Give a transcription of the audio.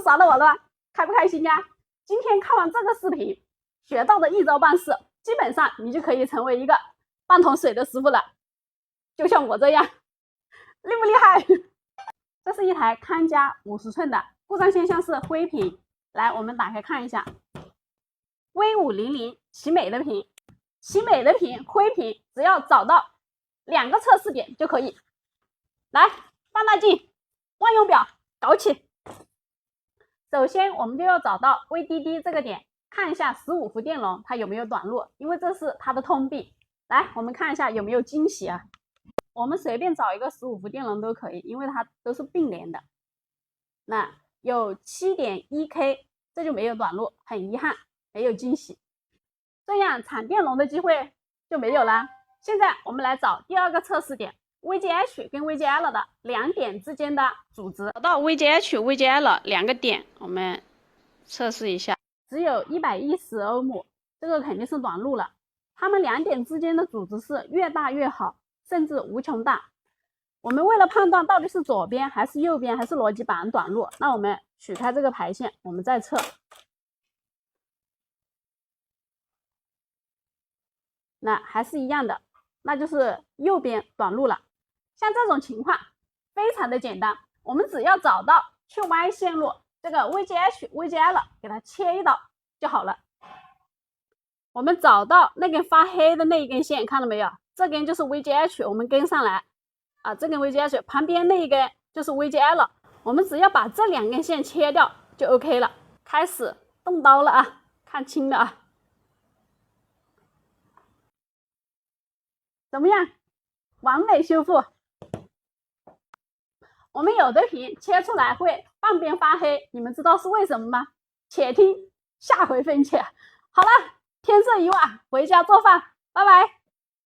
刷到我了吧？开不开心呀？今天看完这个视频，学到的一招半式，基本上你就可以成为一个半桶水的师傅了，就像我这样，厉不厉害？这是一台康佳50寸的，故障现象是灰屏。来，我们打开看一下 V500 奇美的屏，奇美的屏灰屏，只要找到2个测试点就可以。来，放大镜，万用表搞起。首先我们就要找到 VDD 这个点，看一下15伏电容它有没有短路，因为这是它的通病。来，我们看一下有没有惊喜啊。我们随便找一个15伏电容都可以，因为它都是并联的。那有 7.1K， 这就没有短路，很遗憾，没有惊喜，这样产电容的机会就没有了。现在我们来找第二个测试点 VGH 跟 VGL 的2点之间的阻值，找到 VGH、VGL 2个点，我们测试一下，只有110欧姆，这个肯定是短路了。它们2点之间的阻值是越大越好，甚至无穷大。我们为了判断到底是左边还是右边还是逻辑板短路，那我们取开这个排线，我们再测。那还是一样的，那就是右边短路了。像这种情况非常的简单，我们只要找到去歪线路，这个 VGH、VGL 给它切一刀就好了。我们找到那根发黑的那一根线，看到没有？这根就是 VGH， 我们跟上来啊，这根 VGH 旁边那一根就是 VGL， 我们只要把这2根线切掉就 OK 了。开始动刀了啊，看清了啊。怎么样？完美修复。我们有的屏切出来会半边发黑，你们知道是为什么吗？且听下回分解。好了，天色已晚，回家做饭，拜拜。